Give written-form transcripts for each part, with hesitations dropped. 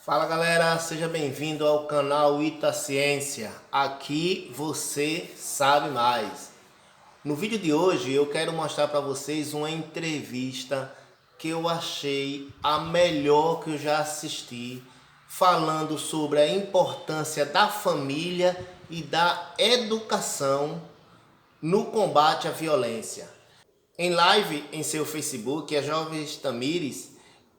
Fala galera, seja bem-vindo ao canal Itaciência. Aqui você sabe mais. No vídeo de hoje eu quero mostrar para vocês uma entrevista que eu achei a melhor que eu já assisti, falando sobre a importância da família e da educação no combate à violência. Em live em seu Facebook, a jovem Tamires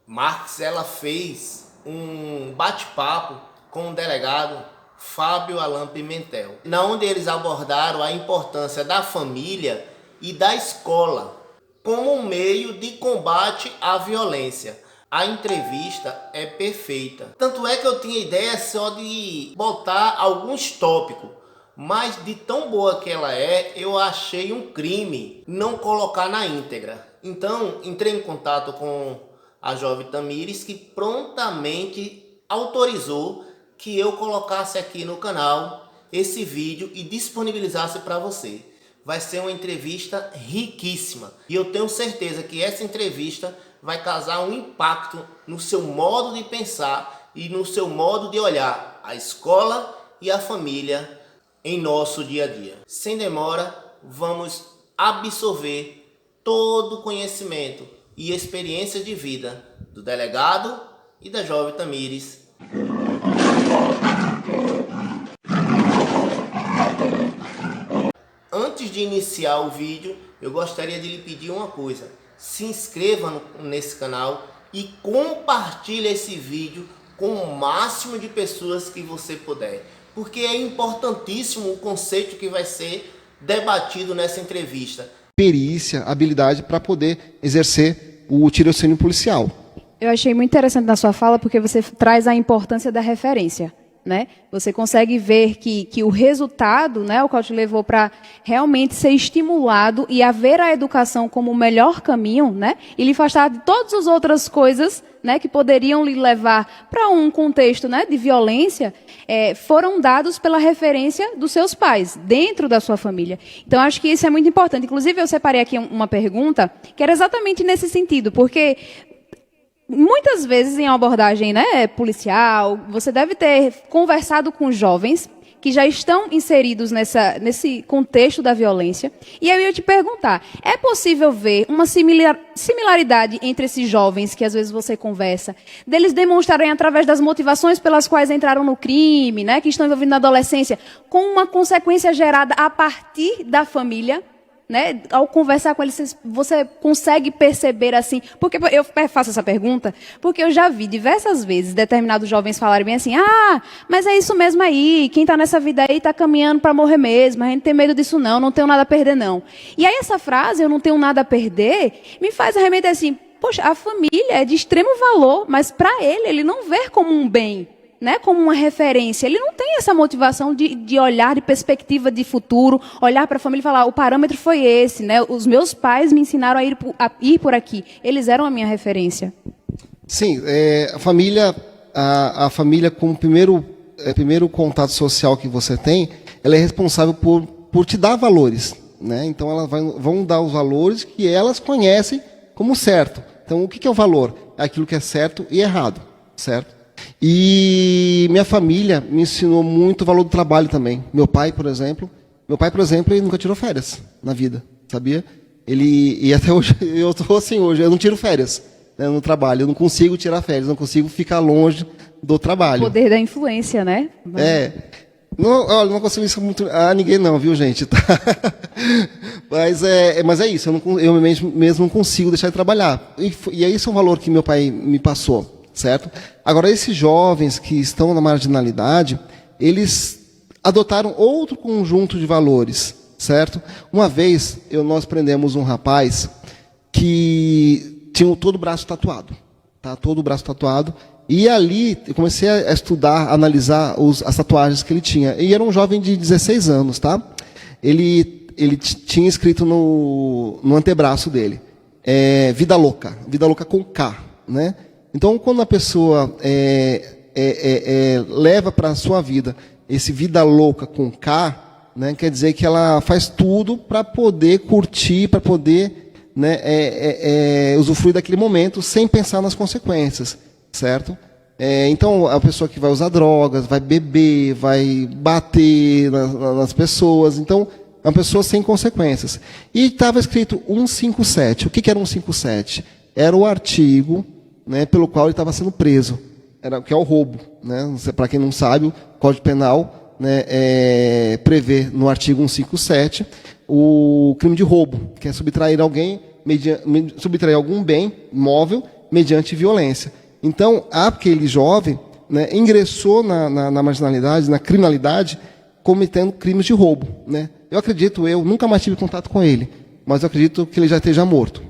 Marques, ela fez um bate-papo com o delegado Fábio Alan Pimentel, na onde eles abordaram a importância da família e da escola como um meio de combate à violência. A entrevista é perfeita. Tanto é que eu tinha ideia só de botar alguns tópicos, mas de tão boa que ela é, eu achei um crime não colocar na íntegra. Então, entrei em contato com a jovem Tamires, que prontamente autorizou que eu colocasse aqui no canal esse vídeo e disponibilizasse para você. Vai ser uma entrevista riquíssima e eu tenho certeza que essa entrevista vai causar um impacto no seu modo de pensar e no seu modo de olhar a escola e a família em nosso dia a dia. Sem demora, vamos absorver todo o conhecimento e experiência de vida do delegado e da jovem Tamires. Antes de iniciar o vídeo, eu gostaria de lhe pedir uma coisa: se inscreva nesse canal e compartilhe esse vídeo com o máximo de pessoas que você puder, porque é importantíssimo o conceito que vai ser debatido nessa entrevista. Perícia, habilidade para poder exercer o tirocínio policial. Eu achei muito interessante na sua fala, porque você traz a importância da referência, né? Você consegue ver que o resultado, né, o qual te levou para realmente ser estimulado e a ver a educação como o melhor caminho, né? E lhe afastar de todas as outras coisas, né, que poderiam lhe levar para um contexto, né, de violência, foram dados pela referência dos seus pais, dentro da sua família. Então, acho que isso é muito importante. Inclusive, eu separei aqui uma pergunta que era exatamente nesse sentido, porque muitas vezes em abordagem, né, policial, você deve ter conversado com jovens que já estão inseridos nesse contexto da violência. E eu ia te perguntar, é possível ver uma similaridade entre esses jovens que às vezes você conversa, deles demonstrarem através das motivações pelas quais entraram no crime, né, que estão envolvidos na adolescência, com uma consequência gerada a partir da família? Né? Ao conversar com eles, você consegue perceber assim? Porque eu faço essa pergunta porque eu já vi diversas vezes determinados jovens falarem bem assim: ah, mas é isso mesmo aí, quem está nessa vida aí está caminhando para morrer mesmo, a gente tem medo disso não tenho nada a perder não. E aí essa frase, eu não tenho nada a perder, me faz arremeter assim: poxa, a família é de extremo valor, mas para ele não vê como um bem, né, como uma referência. Ele não tem essa motivação de olhar, de perspectiva de futuro, olhar para a família e falar: o parâmetro foi esse, né? Os meus pais me ensinaram a ir por aqui, eles eram a minha referência. Sim, a família como primeiro contato social que você tem, ela é responsável por te dar valores, né? Então elas vão dar os valores que elas conhecem como certo. Então o que é o valor? É aquilo que é certo e errado, certo? E minha família me ensinou muito o valor do trabalho também. Meu pai, por exemplo, ele nunca tirou férias na vida, sabia? E até hoje, eu estou assim hoje, eu não tiro férias, né, no trabalho, eu não consigo tirar férias, não consigo ficar longe do trabalho. O poder da influência, né? Não consigo isso muito a ninguém não, viu, gente? Tá? Mas é isso, eu mesmo não consigo deixar de trabalhar. E esse é um valor que meu pai me passou. Certo? Agora, esses jovens que estão na marginalidade, eles adotaram outro conjunto de valores, certo? Uma vez, nós prendemos um rapaz que tinha todo o braço tatuado, tá? Todo o braço tatuado, e ali eu comecei a estudar, a analisar as tatuagens que ele tinha. E era um jovem de 16 anos, tá? Ele tinha escrito no antebraço dele, vida louca com K, né? Então, quando a pessoa leva para a sua vida esse vida louca com K, né, quer dizer que ela faz tudo para poder curtir, para poder, né, usufruir daquele momento sem pensar nas consequências, certo? Então, a pessoa que vai usar drogas, vai beber, vai bater nas pessoas. Então, é uma pessoa sem consequências. E estava escrito 157. O que era 157? Era o artigo, né, pelo qual ele estava sendo preso, que é o roubo. Né? Para quem não sabe, o Código Penal, né, prevê no artigo 157 o crime de roubo, que é subtrair subtrair algum bem móvel mediante violência. Então, aquele jovem, né, ingressou na marginalidade, na criminalidade, cometendo crimes de roubo. Né? Eu nunca mais tive contato com ele, mas eu acredito que ele já esteja morto,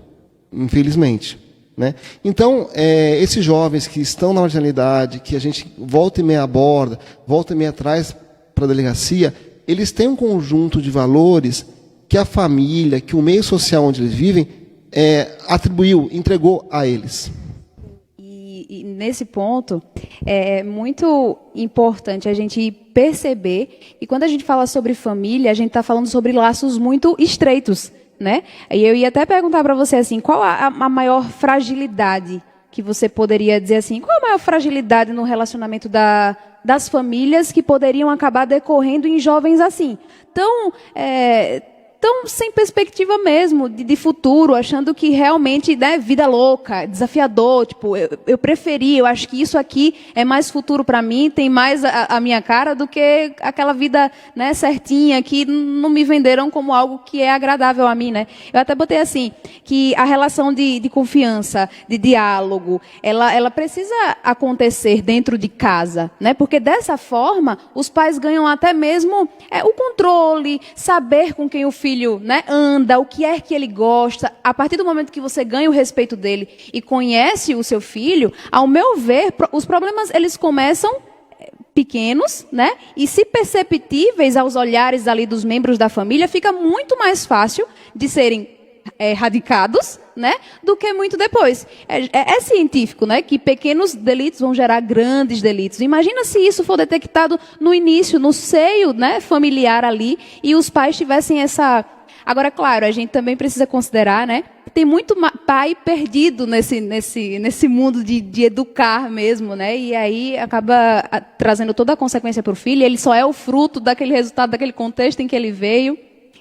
infelizmente. Né? Então, esses jovens que estão na marginalidade, que a gente volta e meia aborda, volta e meia traz para a delegacia, eles têm um conjunto de valores que a família, que o meio social onde eles vivem, entregou a eles. E nesse ponto, é muito importante a gente perceber, e quando a gente fala sobre família, a gente está falando sobre laços muito estreitos, né? E eu ia até perguntar para você assim, qual a maior fragilidade que você poderia dizer assim, qual a maior fragilidade no relacionamento das famílias que poderiam acabar decorrendo em jovens assim, tão sem perspectiva mesmo de futuro, achando que realmente, né, vida louca, desafiador, tipo, eu acho que isso aqui é mais futuro para mim, tem mais a minha cara do que aquela vida, né, certinha, que não me venderam como algo que é agradável a mim, né? Eu até botei assim, que a relação de confiança, de diálogo, ela precisa acontecer dentro de casa, né? Porque dessa forma, os pais ganham até mesmo o controle, saber com quem o filho, né, anda, o que é que ele gosta. A partir do momento que você ganha o respeito dele e conhece o seu filho, ao meu ver, os problemas eles começam pequenos, né, e se perceptíveis aos olhares ali dos membros da família, fica muito mais fácil de serem erradicados, né, do que muito depois. É científico, né, que pequenos delitos vão gerar grandes delitos. Imagina se isso for detectado no início, no seio, né, familiar ali, e os pais tivessem essa... Agora, claro, a gente também precisa considerar, né, tem muito pai perdido nesse mundo de educar mesmo, né, e aí acaba trazendo toda a consequência para o filho, ele só é o fruto daquele resultado, daquele contexto em que ele veio.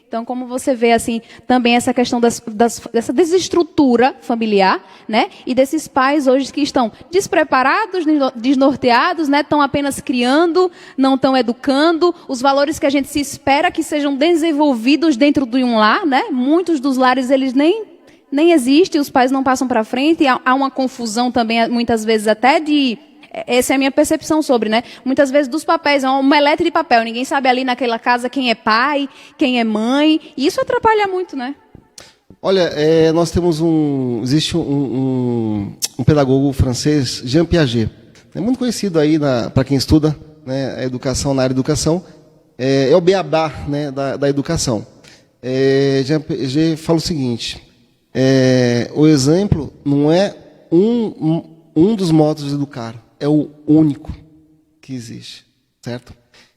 Então, como você vê, assim, também essa questão dessa desestrutura familiar, né? E desses pais hoje que estão despreparados, desnorteados, né? Estão apenas criando, não estão educando. Os valores que a gente se espera que sejam desenvolvidos dentro de um lar, né? Muitos dos lares, eles nem existem, os pais não passam para frente. Há uma confusão também, muitas vezes, até de... Essa é a minha percepção sobre, né? Muitas vezes dos papéis, é um omelete de papel. Ninguém sabe ali naquela casa quem é pai, quem é mãe. E isso atrapalha muito, né? Olha, nós temos existe um pedagogo francês, Jean Piaget. É muito conhecido aí para quem estuda, né, a educação, na área de educação. É o beabá, né, da educação. Jean Piaget fala o seguinte, o exemplo não é um dos modos de educar, é o único que existe, certo?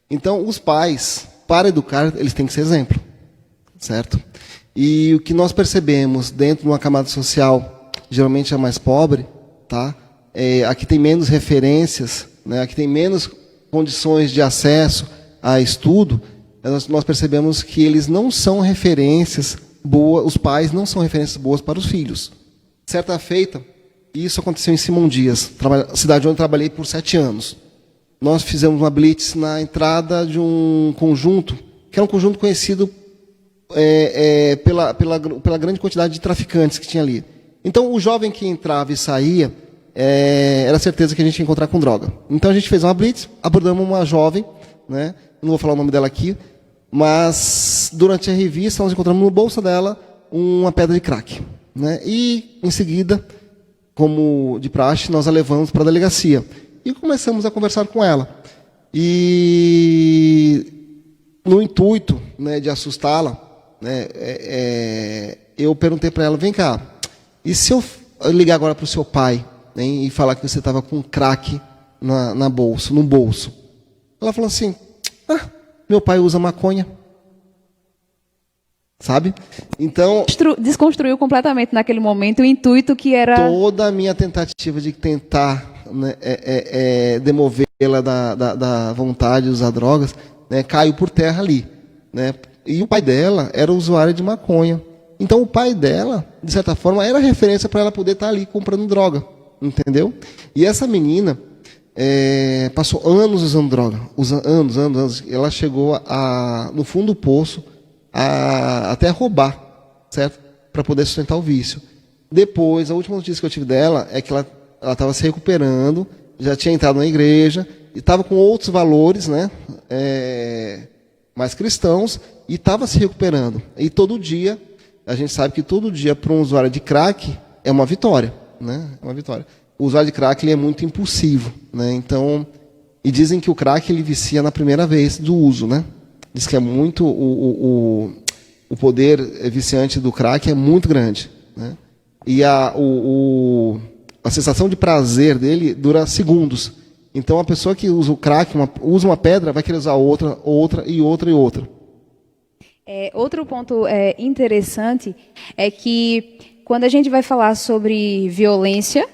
Então, os pais, para educar, eles têm que ser exemplo, certo? E o que nós percebemos dentro de uma camada social, geralmente a mais pobre, tá? Aqui tem menos referências, né? Aqui tem menos condições de acesso a estudo, nós percebemos que eles não são referências boas, os pais não são referências boas para os filhos. Certa feita, isso aconteceu em Simão Dias, cidade onde eu trabalhei por 7 anos. Nós fizemos uma blitz na entrada de um conjunto, que era um conjunto conhecido pela grande quantidade de traficantes que tinha ali. Então, o jovem que entrava e saía, era certeza que a gente ia encontrar com droga. Então, a gente fez uma blitz, abordamos uma jovem, né? Não vou falar o nome dela aqui, mas durante a revista nós encontramos no bolso dela uma pedra de crack, né? E, em seguida, como de praxe, nós a levamos para a delegacia. E começamos a conversar com ela. E, no intuito, né, de assustá-la, né, eu perguntei para ela, vem cá, e se eu ligar agora para o seu pai, né, e falar que você estava com crack no bolso? Ela falou assim, meu pai usa maconha. Sabe? Então... Desconstruiu completamente naquele momento o intuito que era... Toda a minha tentativa de tentar né, demovê-la da vontade de usar drogas, né, caiu por terra ali, né? E o pai dela era usuário de maconha. Então o pai dela, de certa forma, era referência para ela poder estar ali comprando droga, entendeu? E essa menina passou anos usando droga, anos. Ela chegou no fundo do poço até roubar, certo? Para poder sustentar o vício. Depois, a última notícia que eu tive dela é que ela estava se recuperando, já tinha entrado na igreja, e estava com outros valores, né, mais cristãos, e estava se recuperando. E todo dia, a gente sabe que todo dia para um usuário de crack é uma vitória, né? É uma vitória. O usuário de crack ele é muito impulsivo, né? Então, e dizem que o crack ele vicia na primeira vez do uso, né? Diz que é muito o poder viciante do crack é muito grande, né? E a sensação de prazer dele dura segundos. Então, a pessoa que usa o crack, usa uma pedra, vai querer usar outra. Outro ponto interessante é que, quando a gente vai falar sobre violência,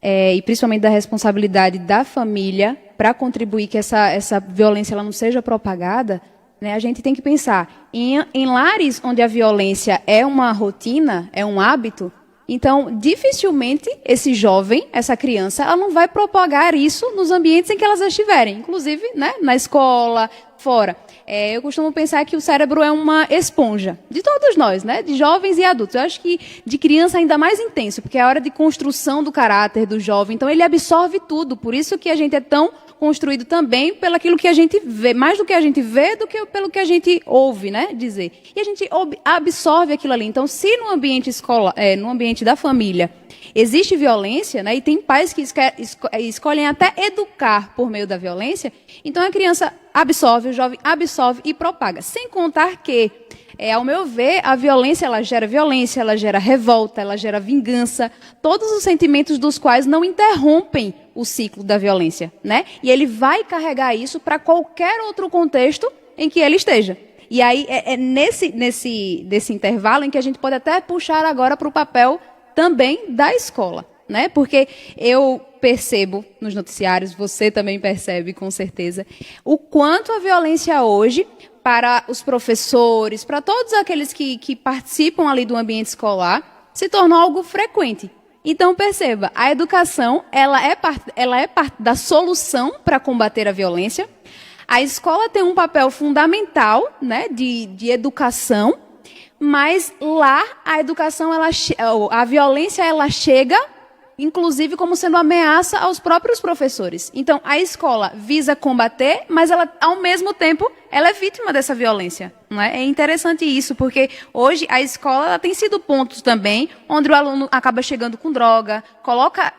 e principalmente da responsabilidade da família para contribuir que essa violência ela não seja propagada, né, a gente tem que pensar em lares onde a violência é uma rotina, é um hábito. Então, dificilmente esse jovem, essa criança, ela não vai propagar isso nos ambientes em que elas estiverem, inclusive, né, na escola, fora. Eu costumo pensar que o cérebro é uma esponja, de todos nós, né, de jovens e adultos. Eu acho que de criança ainda mais intenso, porque é a hora de construção do caráter do jovem, então ele absorve tudo, por isso que a gente é tão construído também pelo aquilo que a gente vê, mais do que a gente vê do que pelo que a gente ouve, né, dizer. E a gente absorve aquilo ali. Então, se no ambiente no ambiente da família existe violência, né, e tem pais que escolhem até educar por meio da violência, então a criança absorve, o jovem absorve e propaga. Sem contar que, ao meu ver, a violência, ela gera revolta, ela gera vingança, todos os sentimentos dos quais não interrompem o ciclo da violência, né? E ele vai carregar isso para qualquer outro contexto em que ele esteja. E aí nesse intervalo em que a gente pode até puxar agora para o papel também da escola, né? Porque eu percebo nos noticiários, você também percebe com certeza, o quanto a violência hoje, para os professores, para todos aqueles que participam ali do ambiente escolar, se tornou algo frequente. Então, perceba, a educação ela é parte da solução para combater a violência. A escola tem um papel fundamental, né, de educação, mas lá a violência ela chega, inclusive como sendo ameaça aos próprios professores. Então, a escola visa combater, mas ela, ao mesmo tempo, ela é vítima dessa violência. Não é? É interessante isso, porque hoje a escola ela tem sido pontos também onde o aluno acaba chegando com droga, coloca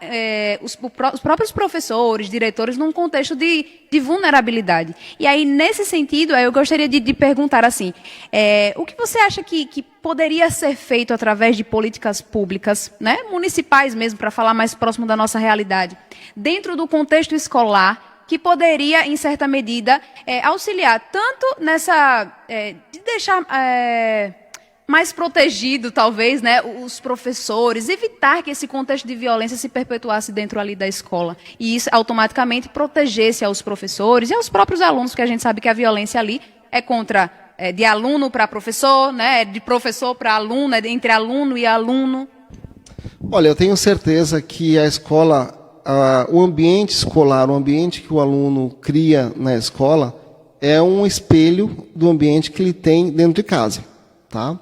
os próprios professores, diretores, num contexto de vulnerabilidade. E aí, nesse sentido, eu gostaria de perguntar assim, o que você acha que poderia ser feito através de políticas públicas, né, municipais mesmo, para falar mais próximo da nossa realidade, dentro do contexto escolar, que poderia, em certa medida, auxiliar tanto nessa... de deixar mais protegido, talvez, né, os professores, evitar que esse contexto de violência se perpetuasse dentro ali da escola. E isso automaticamente protegesse aos professores e aos próprios alunos, porque a gente sabe que a violência ali é contra... de aluno para professor, né, de professor para aluno, entre aluno e aluno. Olha, eu tenho certeza que a escola... o ambiente escolar, o ambiente que o aluno cria na escola, é um espelho do ambiente que ele tem dentro de casa, tá?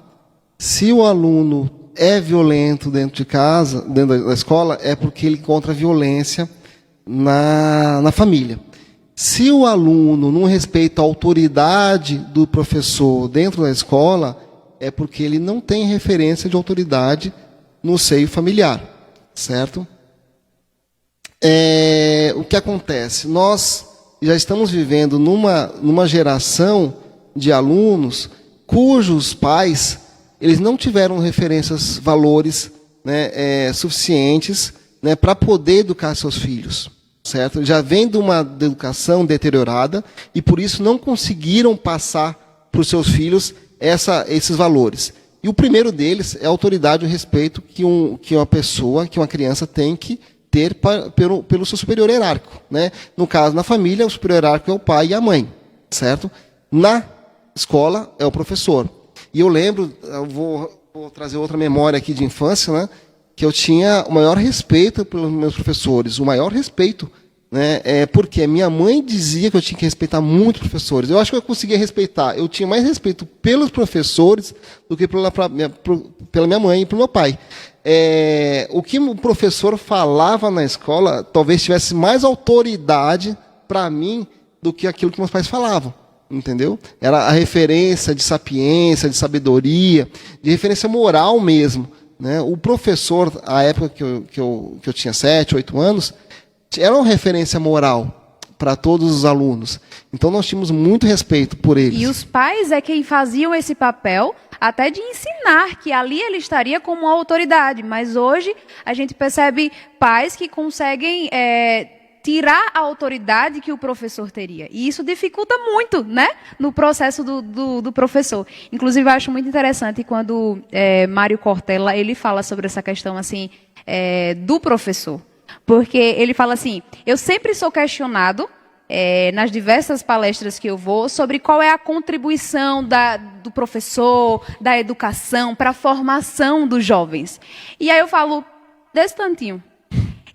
Se o aluno é violento dentro de casa, dentro da escola, é porque ele encontra violência na família. Se o aluno não respeita a autoridade do professor dentro da escola, é porque ele não tem referência de autoridade no seio familiar, certo? O que acontece? Nós já estamos vivendo numa geração de alunos cujos pais eles não tiveram referências, valores, né, suficientes, né, para poder educar seus filhos, certo? Já vem de uma educação deteriorada e por isso não conseguiram passar para os seus filhos esses valores. E o primeiro deles é a autoridade e o respeito que uma pessoa, que uma criança tem que ter ter pelo seu superior hierárquico, né? No caso, na família, o superior hierárquico é o pai e a mãe, certo? Na escola é o professor. E eu lembro, eu vou trazer outra memória aqui de infância, né? Que eu tinha o maior respeito pelos meus professores, o maior respeito, né? Porque minha mãe dizia que eu tinha que respeitar muito os professores. Eu acho que eu conseguia respeitar. Eu tinha mais respeito pelos professores do que pela minha mãe e pelo meu pai. O que o professor falava na escola talvez tivesse mais autoridade para mim do que aquilo que meus pais falavam, entendeu? Era a referência de sapiência, de sabedoria, de referência moral mesmo, né? O professor, à época que eu tinha 7, 8 anos, era uma referência moral para todos os alunos. Então nós tínhamos muito respeito por eles. E os pais é quem faziam esse papel até de ensinar que ali ele estaria como uma autoridade. Mas hoje a gente percebe pais que conseguem tirar a autoridade que o professor teria. E isso dificulta muito, né, no processo do professor. Inclusive, eu acho muito interessante quando Mário Cortella ele fala sobre essa questão assim, do professor. Porque ele fala assim, eu sempre sou questionado nas diversas palestras que eu vou, sobre qual é a contribuição do professor, da educação, para a formação dos jovens. E aí eu falo, desse tantinho.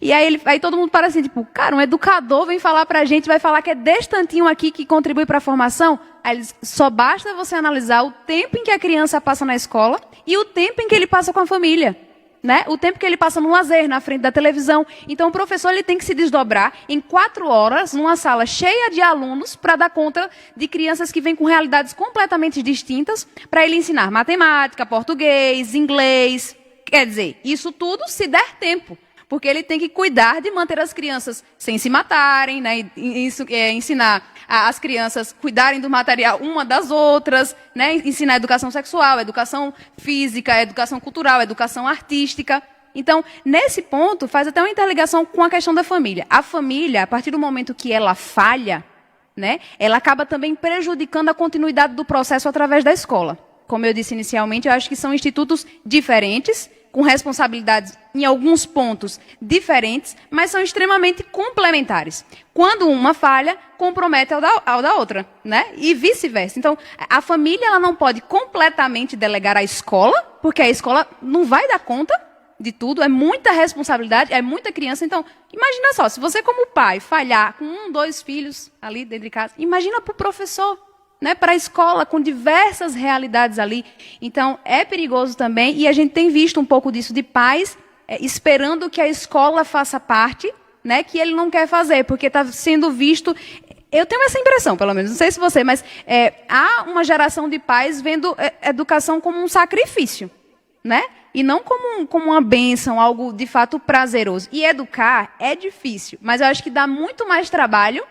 E aí todo mundo para assim, tipo, cara, um educador vem falar pra gente, vai falar que é desse tantinho aqui que contribui para a formação? Aí eles, só basta você analisar o tempo em que a criança passa na escola e o tempo em que ele passa com a família. Né? O tempo que ele passa no lazer, na frente da televisão. Então, o professor ele tem que se desdobrar em 4 horas numa sala cheia de alunos para dar conta de crianças que vêm com realidades completamente distintas para ele ensinar matemática, português, inglês. Quer dizer, isso tudo se der tempo. Porque ele tem que cuidar de manter as crianças sem se matarem, né? Ensinar as crianças cuidarem do material uma das outras, né? Ensinar educação sexual, educação física, educação cultural, educação artística. Então, nesse ponto, faz até uma interligação com a questão da família. A família, a partir do momento que ela falha, né? Ela acaba também prejudicando a continuidade do processo através da escola. Como eu disse inicialmente, eu acho que são institutos diferentes, com responsabilidades em alguns pontos diferentes, mas são extremamente complementares. Quando uma falha, compromete ao da outra, né? E vice-versa. Então, a família ela não pode completamente delegar à escola, porque a escola não vai dar conta de tudo, é muita responsabilidade, é muita criança. Então, imagina só, se você como pai falhar com 1, 2 filhos ali dentro de casa, imagina para o professor, né, para a escola, com diversas realidades ali. Então, é perigoso também, e a gente tem visto um pouco disso de pais esperando que a escola faça parte, né, que ele não quer fazer, porque está sendo visto... Eu tenho essa impressão, pelo menos, não sei se você, mas há uma geração de pais vendo educação como um sacrifício, né? E não como uma bênção, algo de fato prazeroso. E educar é difícil, mas eu acho que dá muito mais trabalho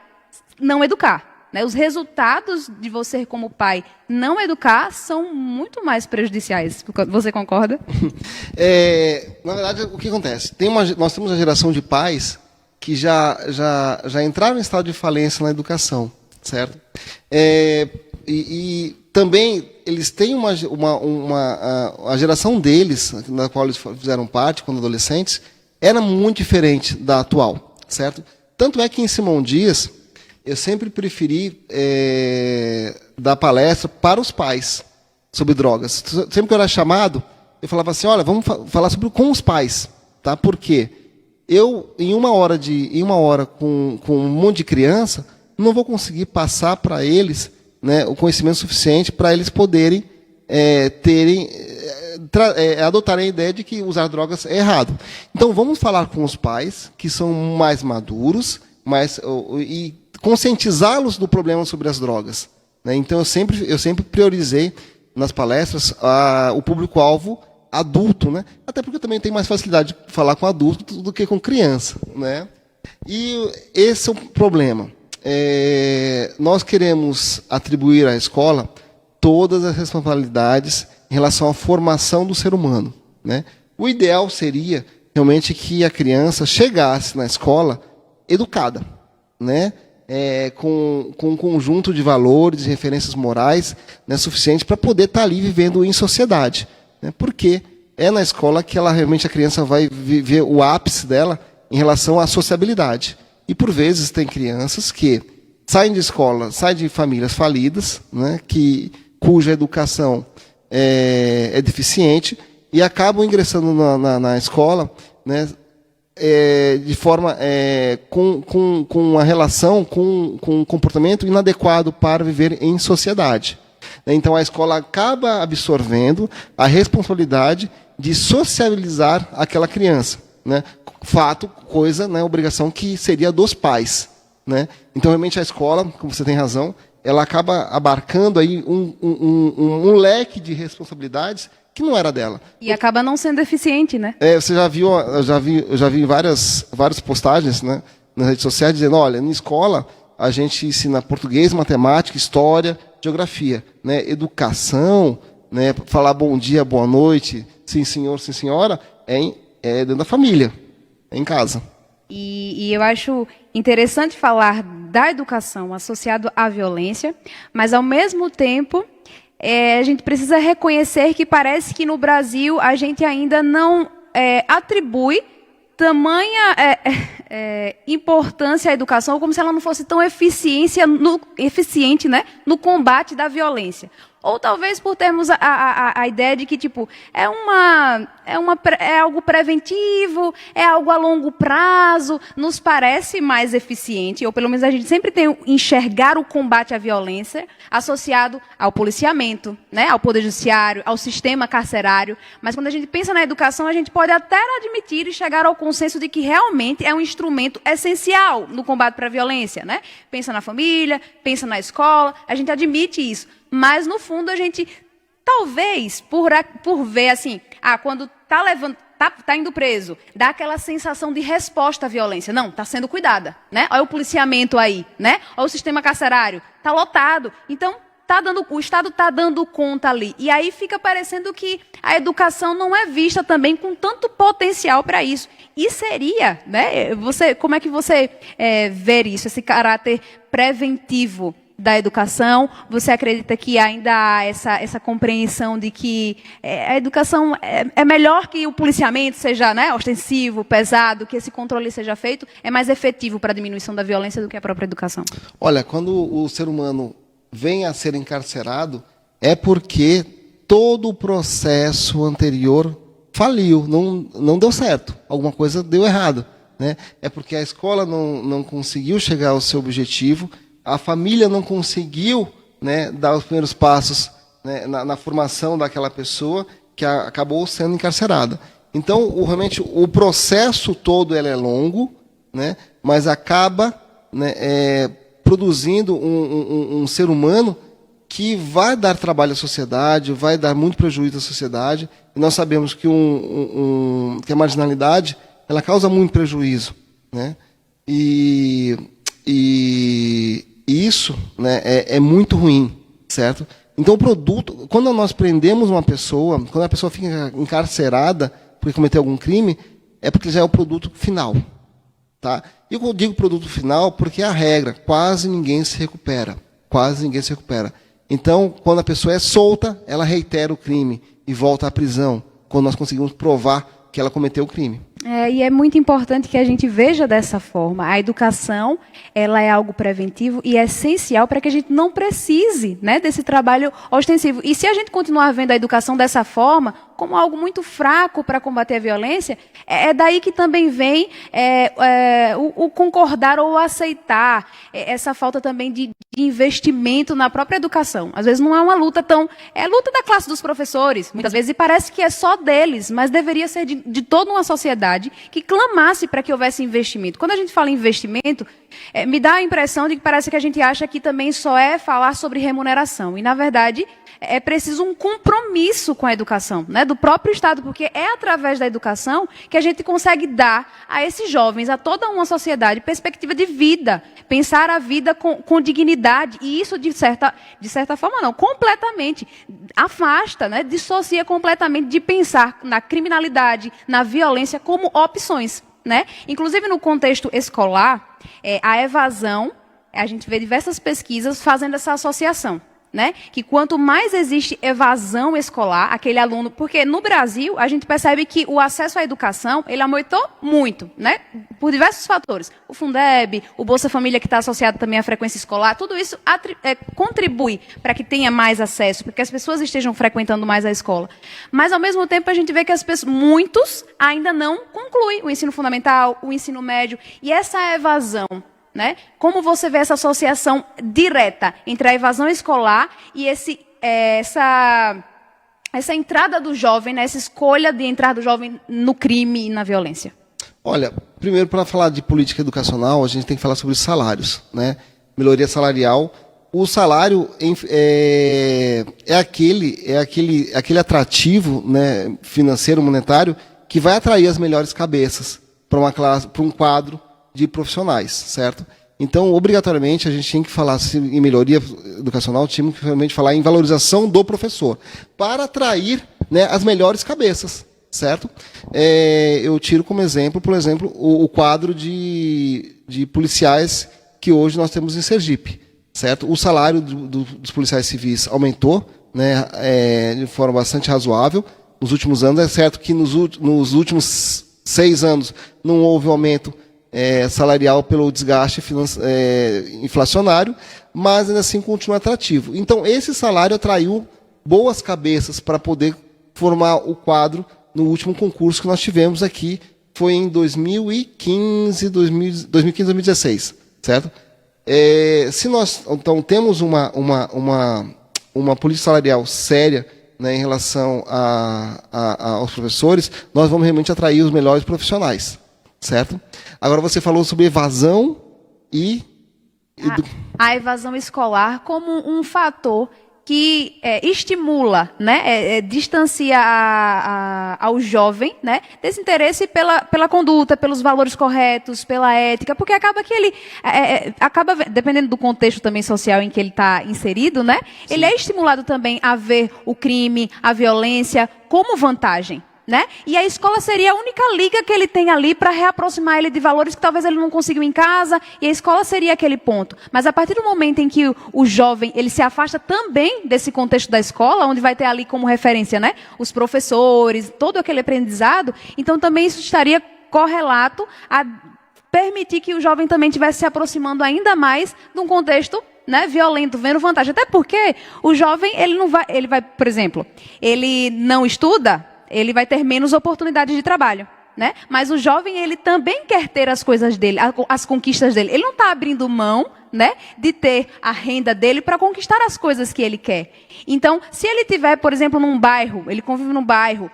não educar. Né? Os resultados de você como pai não educar são muito mais prejudiciais. Você concorda? Na verdade, o que acontece? Nós temos uma geração de pais que já entraram em estado de falência na educação, certo? E também eles têm a geração deles, na qual eles fizeram parte quando adolescentes, era muito diferente da atual, certo? Tanto é que em Simão Dias eu sempre preferi dar palestra para os pais sobre drogas. Sempre que eu era chamado, eu falava assim, olha, vamos falar com os pais, tá? Por quê? Eu, em uma hora com um monte de criança, não vou conseguir passar para eles, né, o conhecimento suficiente para eles poderem adotarem a ideia de que usar drogas é errado. Então, vamos falar com os pais, que são mais maduros, e conscientizá-los do problema sobre as drogas. Né? Então, eu sempre priorizei nas palestras o público-alvo adulto, né? Até porque eu também tenho mais facilidade de falar com adulto do que com criança. Né? E esse é o problema. Nós queremos atribuir à escola todas as responsabilidades em relação à formação do ser humano. Né? O ideal seria realmente que a criança chegasse na escola educada, né? Com um conjunto de valores e referências morais, né, suficiente para poder estar ali vivendo em sociedade. Né? Porque é na escola que realmente a criança vai viver o ápice dela, em relação à sociabilidade. E, por vezes, tem crianças que saem de escola, saem de famílias falidas, né, cuja educação é deficiente, e acabam ingressando na escola, né, de forma com uma relação, com um comportamento inadequado para viver em sociedade. Então, a escola acaba absorvendo a responsabilidade de socializar aquela criança, né? Fato, coisa, né, obrigação que seria dos pais, né? Então, realmente, a escola, como você tem razão, ela acaba abarcando aí um leque de responsabilidades que não era dela. E acaba não sendo eficiente, né? Você já viu, eu já vi várias postagens, né, nas redes sociais dizendo, olha, na escola a gente ensina português, matemática, história, geografia, né, educação, né, falar bom dia, boa noite, sim senhor, sim senhora, é dentro da família, é em casa. E eu acho interessante falar da educação associado à violência, mas ao mesmo tempo a gente precisa reconhecer que parece que no Brasil a gente ainda não atribui tamanha importância à educação como se ela não fosse tão eficiente, né, no combate da violência. Ou talvez por termos a ideia de que tipo, é algo preventivo, é algo a longo prazo, nos parece mais eficiente, ou pelo menos a gente sempre tem enxergar o combate à violência associado ao policiamento, né, ao poder judiciário, ao sistema carcerário. Mas quando a gente pensa na educação, a gente pode até admitir e chegar ao consenso de que realmente é um instrumento essencial no combate para a violência, né? Pensa na família, pensa na escola, a gente admite isso. Mas, no fundo, a gente, talvez, por ver assim, quando está indo preso, dá aquela sensação de resposta à violência. Não, está sendo cuidada, né? Olha o policiamento aí, né? Olha o sistema carcerário, está lotado. Então, o Estado está dando conta ali. E aí fica parecendo que a educação não é vista também com tanto potencial para isso. E seria, né? Como é que você vê isso, esse caráter preventivo da educação? Você acredita que ainda há essa compreensão de que a educação é melhor que o policiamento seja, né, ostensivo, pesado, que esse controle seja feito, é mais efetivo para a diminuição da violência do que a própria educação? Olha, quando o ser humano vem a ser encarcerado, é porque todo o processo anterior faliu, não deu certo, alguma coisa deu errado, né? É porque a escola não conseguiu chegar ao seu objetivo, a família não conseguiu, né, dar os primeiros passos, né, na formação daquela pessoa que acabou sendo encarcerada. Então, realmente, o processo todo ele é longo, né, mas acaba, né, produzindo um ser humano que vai dar trabalho à sociedade, vai dar muito prejuízo à sociedade. E nós sabemos que, que a marginalidade ela causa muito prejuízo, né? E isso, né, é muito ruim, certo? Então, o produto, quando nós prendemos uma pessoa, quando a pessoa fica encarcerada por cometer algum crime, é porque já é o produto final, tá? E eu digo produto final porque é a regra, quase ninguém se recupera, quase ninguém se recupera. Então, quando a pessoa é solta, ela reitera o crime e volta à prisão, quando nós conseguimos provar que ela cometeu o crime. E é muito importante que a gente veja dessa forma. A educação, ela é algo preventivo e é essencial para que a gente não precise, né, desse trabalho ostensivo. E se a gente continuar vendo a educação dessa forma, como algo muito fraco para combater a violência, é daí que também vem o concordar ou aceitar essa falta também de investimento na própria educação. Às vezes não é uma luta é luta da classe dos professores, muitas vezes, e parece que é só deles, mas deveria ser de toda uma sociedade que clamasse para que houvesse investimento. Quando a gente fala em investimento, me dá a impressão de que parece que a gente acha que também só é falar sobre remuneração. E, na verdade, é preciso um compromisso com a educação, né, do próprio Estado, porque é através da educação que a gente consegue dar a esses jovens, a toda uma sociedade, perspectiva de vida, pensar a vida com dignidade. E isso, de certa forma, não, completamente afasta, né, dissocia completamente de pensar na criminalidade, na violência como opções, né? Inclusive, no contexto escolar, a evasão, a gente vê diversas pesquisas fazendo essa associação. né? Que quanto mais existe evasão escolar, aquele aluno... Porque no Brasil, a gente percebe que o acesso à educação, ele aumentou muito, né? Por diversos fatores. O Fundeb, o Bolsa Família, que está associado também à frequência escolar, tudo isso contribui para que tenha mais acesso, para que as pessoas estejam frequentando mais a escola. Mas, ao mesmo tempo, a gente vê que muitos ainda não concluem o ensino fundamental, o ensino médio, e essa evasão, né? Como você vê essa associação direta entre a evasão escolar e essa entrada do jovem, né? Essa escolha de entrar do jovem no crime e na violência? Olha, primeiro, para falar de política educacional, a gente tem que falar sobre os salários, né? Melhoria salarial. O salário é aquele atrativo, né, financeiro, monetário, que vai atrair as melhores cabeças para uma classe, para um quadro de profissionais, certo? Então, obrigatoriamente, a gente tinha que falar em melhoria educacional, tínhamos que realmente falar em valorização do professor, para atrair, né, as melhores cabeças, certo? Eu tiro como exemplo, por exemplo, o quadro de policiais que hoje nós temos em Sergipe, certo? O salário dos policiais civis aumentou, né, de forma bastante razoável nos últimos anos. É certo que nos últimos 6 anos não houve um aumento salarial pelo desgaste inflacionário, mas ainda assim continua atrativo. Então, esse salário atraiu boas cabeças para poder formar o quadro no último concurso que nós tivemos aqui, foi em 2015-2016, certo? Se nós, então, temos uma política salarial séria, né, em relação aos professores, nós vamos realmente atrair os melhores profissionais, certo? Agora, você falou sobre evasão e... A evasão escolar como um fator que estimula, né, distancia ao jovem, né, desse interesse pela conduta, pelos valores corretos, pela ética, porque acaba que ele acaba, dependendo do contexto também social em que ele está inserido, né, sim, ele é estimulado também a ver o crime, a violência como vantagem, né? E a escola seria a única liga que ele tem ali para reaproximar ele de valores que talvez ele não conseguiu em casa, e a escola seria aquele ponto. Mas a partir do momento em que o jovem ele se afasta também desse contexto da escola, onde vai ter ali como referência, né, os professores, todo aquele aprendizado, então também isso estaria correlato a permitir que o jovem também estivesse se aproximando ainda mais de um contexto, né, violento, vendo vantagem. Até porque o jovem, ele vai, por exemplo, ele não estuda, ele vai ter menos oportunidades de trabalho, né? Mas o jovem, ele também quer ter as coisas dele, as conquistas dele. Ele não está abrindo mão, né, de ter a renda dele para conquistar as coisas que ele quer. Então, se ele tiver, por exemplo, num bairro, ele convive num bairro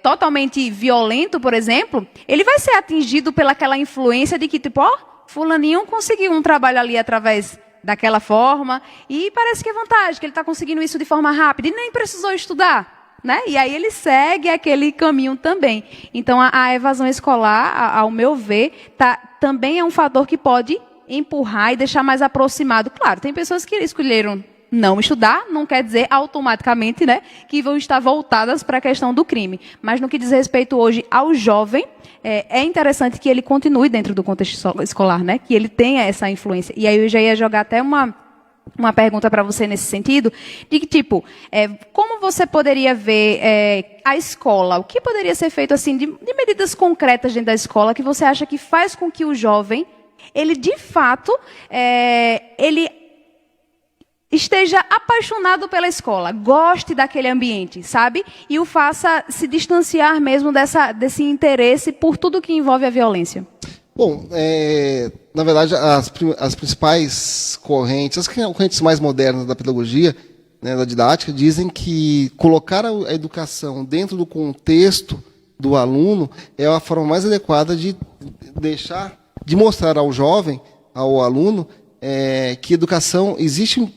totalmente violento, por exemplo, ele vai ser atingido pelaquela influência de que, tipo, fulaninho conseguiu um trabalho ali através daquela forma, e parece que é vantagem, que ele está conseguindo isso de forma rápida, e nem precisou estudar. Né? E aí ele segue aquele caminho também. Então, a evasão escolar, ao meu ver, também é um fator que pode empurrar e deixar mais aproximado. Claro, tem pessoas que escolheram não estudar, não quer dizer automaticamente, né, que vão estar voltadas para a questão do crime. Mas no que diz respeito hoje ao jovem, é interessante que ele continue dentro do contexto escolar, né, que ele tenha essa influência. E aí eu já ia jogar até uma pergunta para você nesse sentido, de que, tipo, como você poderia ver a escola, o que poderia ser feito, assim, de medidas concretas dentro da escola, que você acha que faz com que o jovem, ele, de fato, ele esteja apaixonado pela escola, goste daquele ambiente, sabe? E o faça se distanciar mesmo desse interesse por tudo que envolve a violência. Bom, na verdade, as principais correntes, as correntes mais modernas da pedagogia, né, da didática, dizem que colocar a educação dentro do contexto do aluno é a forma mais adequada de mostrar ao jovem, ao aluno, que educação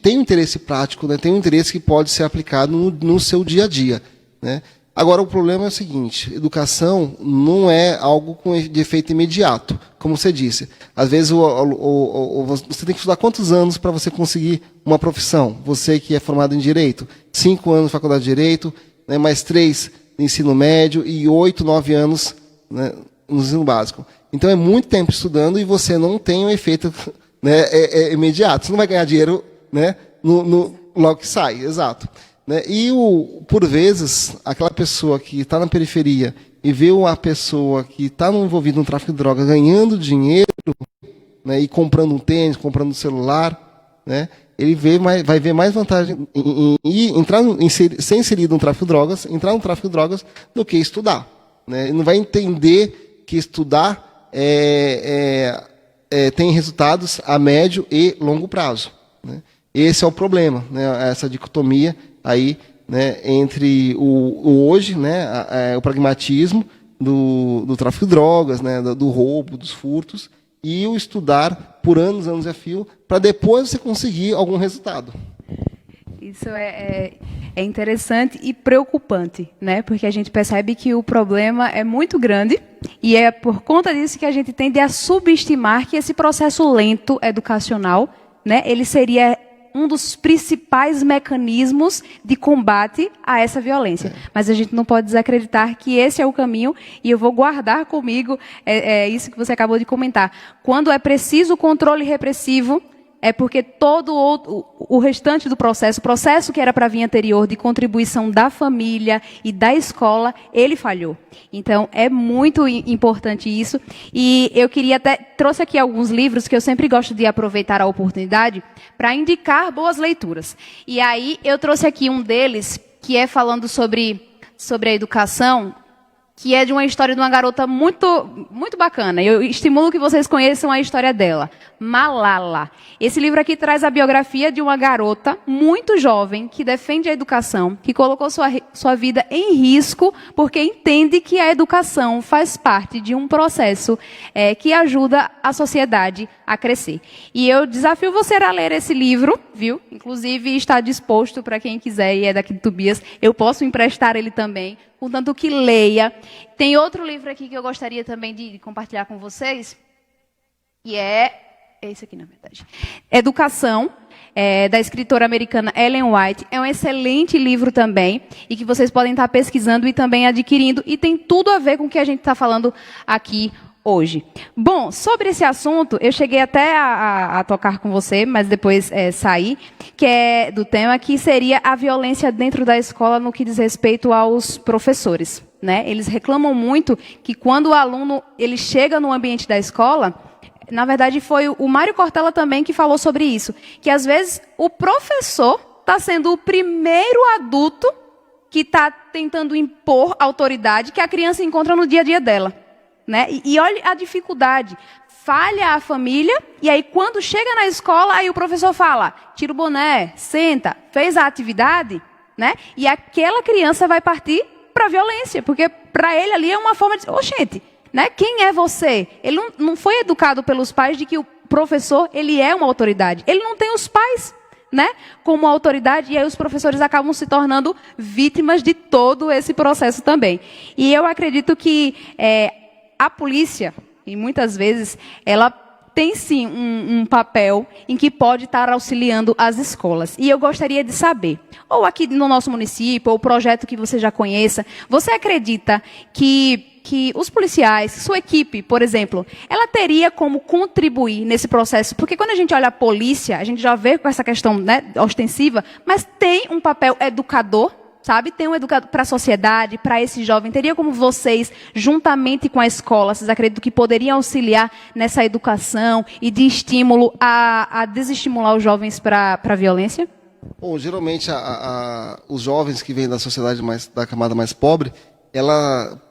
tem um interesse prático, né, tem um interesse que pode ser aplicado no seu dia a dia, né? Agora, o problema é o seguinte, educação não é algo de efeito imediato, como você disse. Às vezes, você tem que estudar quantos anos para você conseguir uma profissão? Você que é formado em Direito, 5 anos de faculdade de Direito, né, mais 3 no ensino médio e 8, 9 anos, né, no ensino básico. Então, é muito tempo estudando e você não tem um efeito, né, imediato. Você não vai ganhar dinheiro, né, no logo que sai, exato. Né? E, por vezes, aquela pessoa que está na periferia e vê uma pessoa que está envolvida no tráfico de drogas ganhando dinheiro, né, e comprando um tênis, comprando um celular, né, ele vai ver mais vantagem em ser inserido no tráfico de drogas, entrar no tráfico de drogas, do que estudar. Né? Ele não vai entender que estudar tem resultados a médio e longo prazo. Né? Esse é o problema, né? Essa dicotomia aí, né, entre o hoje, né, o pragmatismo do tráfico de drogas, né, do roubo, dos furtos, e o estudar por anos a fio, para depois você conseguir algum resultado. Isso é interessante e preocupante, né? Porque a gente percebe que o problema é muito grande e é por conta disso que a gente tende a subestimar que esse processo lento educacional, né, ele seria um dos principais mecanismos de combate a essa violência. Mas a gente não pode desacreditar que esse é o caminho, e eu vou guardar comigo isso que você acabou de comentar. Quando é preciso controle repressivo, é porque todo o restante do processo, o processo que era para vir anterior, de contribuição da família e da escola, ele falhou. Então, é muito importante isso. E eu trouxe aqui alguns livros que eu sempre gosto de aproveitar a oportunidade para indicar boas leituras. E aí, eu trouxe aqui um deles, que é falando sobre a educação, que é de uma história de uma garota muito, muito bacana. Eu estimulo que vocês conheçam a história dela. Malala. Esse livro aqui traz a biografia de uma garota muito jovem que defende a educação, que colocou sua vida em risco porque entende que a educação faz parte de um processo que ajuda a sociedade a crescer. E eu desafio você a ler esse livro, viu? Inclusive está disposto para quem quiser e é daqui de Tobias. Eu posso emprestar ele também, contanto que leia. Tem outro livro aqui que eu gostaria também de compartilhar com vocês, que é esse aqui, na verdade. Educação, da escritora americana Ellen White. É um excelente livro também, e que vocês podem estar pesquisando e também adquirindo, e tem tudo a ver com o que a gente está falando aqui hoje. Bom, sobre esse assunto, eu cheguei até a tocar com você, mas depois saí, que é do tema, que seria a violência dentro da escola no que diz respeito aos professores. Né? Eles reclamam muito que quando o aluno ele chega no ambiente da escola, na verdade foi o Mário Cortella também que falou sobre isso, que às vezes o professor está sendo o primeiro adulto que está tentando impor autoridade que a criança encontra no dia a dia dela. Né? E olha a dificuldade. Falha a família, e aí quando chega na escola, aí o professor fala, tira o boné, senta, fez a atividade, né? E aquela criança vai partir para a violência, porque para ele ali é uma forma de... gente, né? Quem é você? Ele não foi educado pelos pais de que o professor ele é uma autoridade. Ele não tem os pais, né, como autoridade, e aí os professores acabam se tornando vítimas de todo esse processo também. E eu acredito que a polícia, e muitas vezes, ela tem sim um papel em que pode estar auxiliando as escolas. E eu gostaria de saber, ou aqui no nosso município, ou o projeto que você já conheça, você acredita que os policiais, sua equipe, por exemplo, ela teria como contribuir nesse processo? Porque quando a gente olha a polícia, a gente já vê com essa questão, né, ostensiva, mas tem um papel educador, sabe? Tem um educador para a sociedade, para esse jovem. Teria como vocês, juntamente com a escola, vocês acreditam que poderiam auxiliar nessa educação e de estímulo a desestimular os jovens para a violência? Bom, geralmente os jovens que vêm da sociedade da camada mais pobre, ela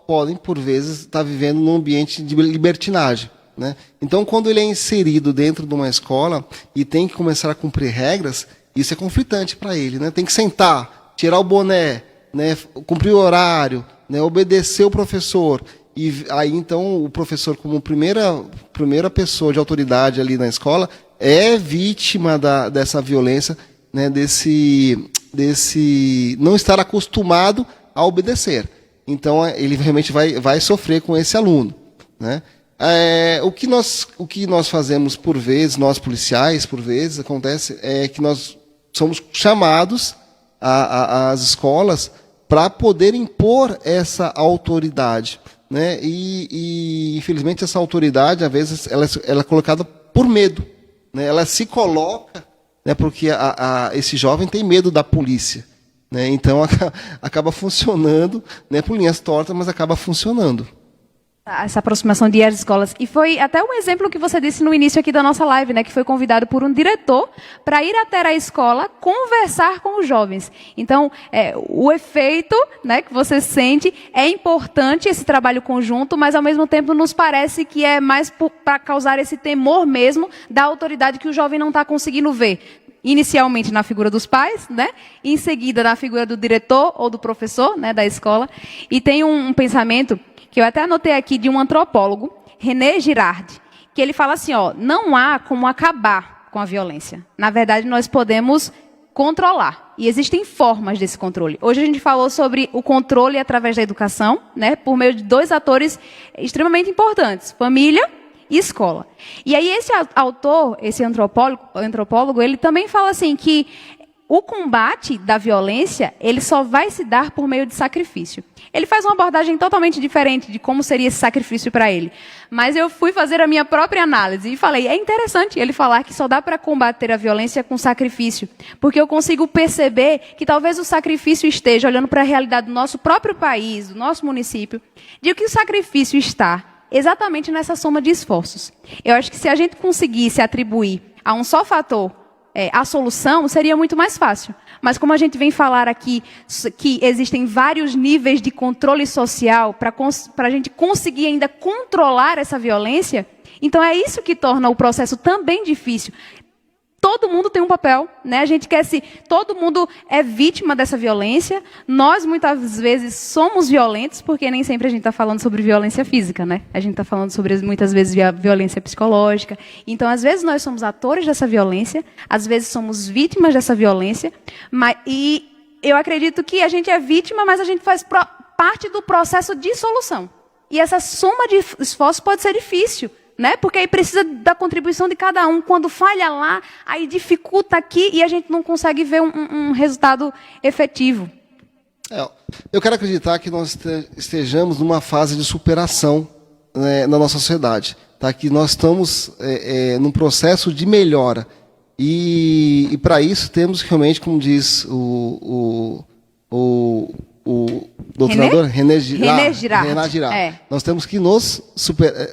podem, por vezes, estar vivendo num ambiente de libertinagem. Né? Então, quando ele é inserido dentro de uma escola e tem que começar a cumprir regras, isso é conflitante para ele. Né? Tem que sentar, tirar o boné, né? Cumprir o horário, né? Obedecer o professor. E aí, então, o professor, como primeira pessoa de autoridade ali na escola, é vítima dessa violência, né? desse não estar acostumado a obedecer. Então, ele realmente vai sofrer com esse aluno. Né? O que nós fazemos, por vezes, nós policiais, por vezes, acontece que nós somos chamados às escolas para poder impor essa autoridade. Né? E, infelizmente, essa autoridade, às vezes, ela é colocada por medo. Né? Ela se coloca né, porque esse jovem tem medo da polícia. Né, então, acaba funcionando, né, por linhas tortas, mas acaba funcionando. Essa aproximação de as escolas. E foi até um exemplo que você disse no início aqui da nossa live, né, que foi convidado por um diretor para ir até a escola conversar com os jovens. Então, o efeito, né, que você sente é importante esse trabalho conjunto, mas ao mesmo tempo nos parece que é mais para causar esse temor mesmo da autoridade que o jovem não está conseguindo ver. Inicialmente na figura dos pais, né? Em seguida na figura do diretor ou do professor, né, da escola. E tem um pensamento que eu até anotei aqui de um antropólogo, René Girard, que ele fala assim, não há como acabar com a violência. Na verdade, nós podemos controlar. E existem formas desse controle. Hoje a gente falou sobre o controle através da educação, né, por meio de 2 atores extremamente importantes, família e escola. E aí esse autor, esse antropólogo, ele também fala assim que o combate da violência, ele só vai se dar por meio de sacrifício. Ele faz uma abordagem totalmente diferente de como seria esse sacrifício para ele. Mas eu fui fazer a minha própria análise e falei, é interessante ele falar que só dá para combater a violência com sacrifício. Porque eu consigo perceber que talvez o sacrifício esteja olhando para a realidade do nosso próprio país, do nosso município, de que o sacrifício está exatamente nessa soma de esforços. Eu acho que se a gente conseguisse atribuir a um só fator a solução, seria muito mais fácil. Mas como a gente vem falar aqui que existem vários níveis de controle social para a gente conseguir ainda controlar essa violência, então é isso que torna o processo também difícil. Todo mundo tem um papel, né? A gente todo mundo é vítima dessa violência. Nós, muitas vezes, somos violentos, porque nem sempre a gente está falando sobre violência física, né? A gente está falando sobre, muitas vezes, violência psicológica. Então, às vezes, nós somos atores dessa violência, às vezes somos vítimas dessa violência, e eu acredito que a gente é vítima, mas a gente faz parte do processo de solução. E essa soma de esforços pode ser difícil, né? Porque aí precisa da contribuição de cada um. Quando falha lá, aí dificulta aqui e a gente não consegue ver um resultado efetivo. Eu quero acreditar que nós estejamos numa fase de superação, né, na nossa sociedade. Tá? Que nós estamos num processo de melhora. E para isso temos realmente, como diz o doutorador René Girard, nós temos que nos superar.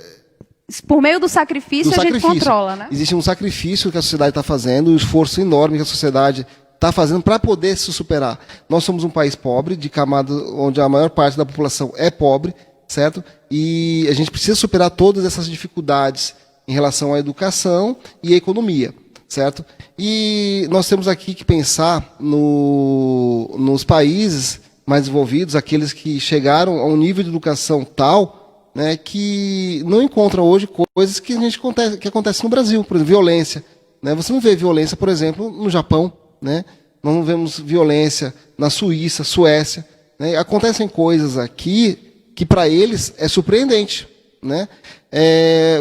Por meio do sacrifício, a gente controla, né? Existe um sacrifício que a sociedade está fazendo, um esforço enorme que a sociedade está fazendo para poder se superar. Nós somos um país pobre, de camada onde a maior parte da população é pobre, certo? E a gente precisa superar todas essas dificuldades em relação à educação e à economia, certo? E nós temos aqui que pensar nos países mais desenvolvidos, aqueles que chegaram a um nível de educação tal, né, que não encontram hoje coisas que acontecem no Brasil, por exemplo, violência. Né? Você não vê violência, por exemplo, no Japão, né? Nós não vemos violência na Suíça, Suécia. Né? Acontecem coisas aqui que para eles é surpreendente. Né?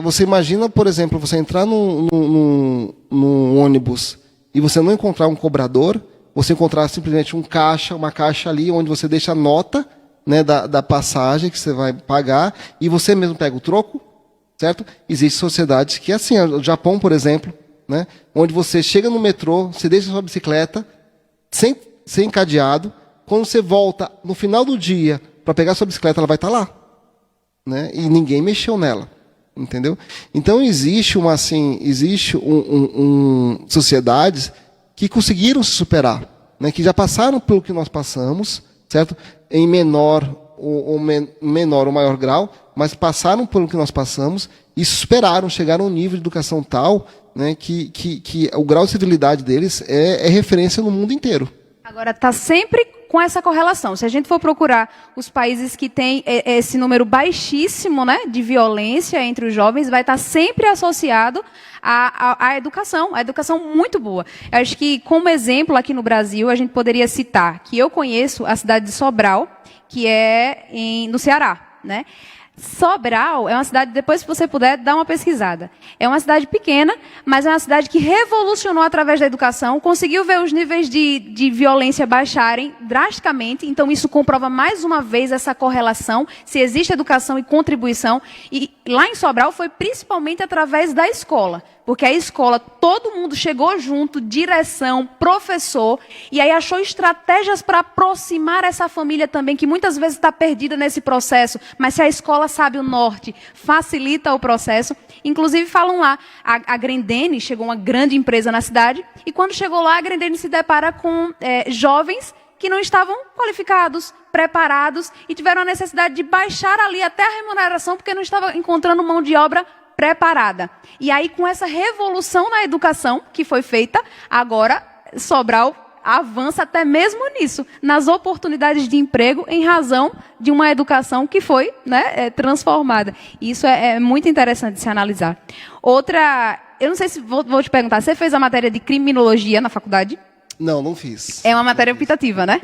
Você imagina, por exemplo, você entrar num ônibus e você não encontrar um cobrador, você encontrar simplesmente uma caixa ali onde você deixa a nota, né, da passagem que você vai pagar, e você mesmo pega o troco, certo? Existem sociedades que, assim, o Japão, por exemplo, né, onde você chega no metrô, você deixa a sua bicicleta sem cadeado, quando você volta no final do dia para pegar a sua bicicleta, ela vai estar lá, né, e ninguém mexeu nela, entendeu? Então existe sociedades que conseguiram se superar, né, que já passaram pelo que nós passamos, certo? Em menor ou maior grau, mas passaram pelo que nós passamos e superaram, chegaram a um nível de educação tal, né, que o grau de civilidade deles é referência no mundo inteiro. Agora, está sempre com essa correlação. Se a gente for procurar os países que têm esse número baixíssimo, né, de violência entre os jovens, vai estar sempre associado à educação, a educação muito boa. Eu acho que, como exemplo, aqui no Brasil, a gente poderia citar que eu conheço a cidade de Sobral, que é no Ceará, né? Sobral é uma cidade, depois se você puder, dá uma pesquisada. É uma cidade pequena, mas é uma cidade que revolucionou através da educação, conseguiu ver os níveis de violência baixarem drasticamente, então isso comprova mais uma vez essa correlação, se existe educação e contribuição. E lá em Sobral foi principalmente através da escola. Porque a escola, todo mundo chegou junto, direção, professor, e aí achou estratégias para aproximar essa família também, que muitas vezes está perdida nesse processo, mas se a escola sabe o norte, facilita o processo. Inclusive falam lá, a Grendene, chegou uma grande empresa na cidade, e quando chegou lá, a Grendene se depara com jovens que não estavam qualificados, preparados, e tiveram a necessidade de baixar ali até a remuneração, porque não estava encontrando mão de obra preparada. E aí, com essa revolução na educação que foi feita, agora Sobral avança até mesmo nisso, nas oportunidades de emprego, em razão de uma educação que foi, né, transformada. Isso é muito interessante de se analisar. Outra, eu não sei se vou te perguntar, você fez a matéria de criminologia na faculdade? Não, não fiz. É uma matéria optativa, né?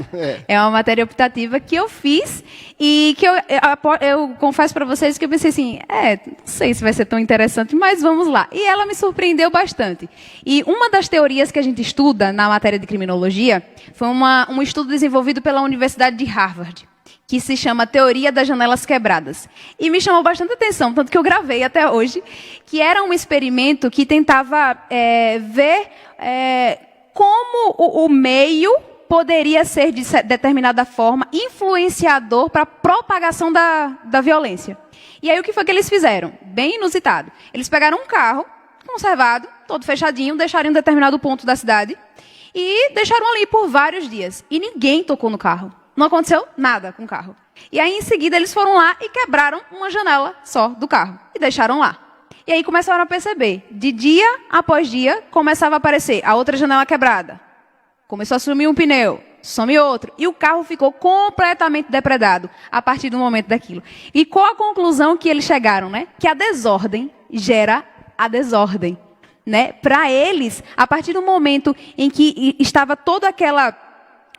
É uma matéria optativa que eu fiz e que eu confesso para vocês que eu pensei assim, não sei se vai ser tão interessante, mas vamos lá. E ela me surpreendeu bastante. E uma das teorias que a gente estuda na matéria de criminologia foi um estudo desenvolvido pela Universidade de Harvard, que se chama Teoria das Janelas Quebradas. E me chamou bastante atenção, tanto que eu gravei até hoje, que era um experimento que tentava ver como o meio poderia ser, de determinada forma, influenciador para a propagação da violência. E aí o que foi que eles fizeram? Bem inusitado. Eles pegaram um carro conservado, todo fechadinho, deixaram em um determinado ponto da cidade e deixaram ali por vários dias. E ninguém tocou no carro. Não aconteceu nada com o carro. E aí, em seguida, eles foram lá e quebraram uma janela só do carro. E deixaram lá. E aí começaram a perceber, de dia após dia, começava a aparecer a outra janela quebrada. Começou a sumir um pneu, some outro. E o carro ficou completamente depredado a partir do momento daquilo. E qual a conclusão que eles chegaram, né? Que a desordem gera a desordem, né? Para eles, a partir do momento em que estava toda aquela...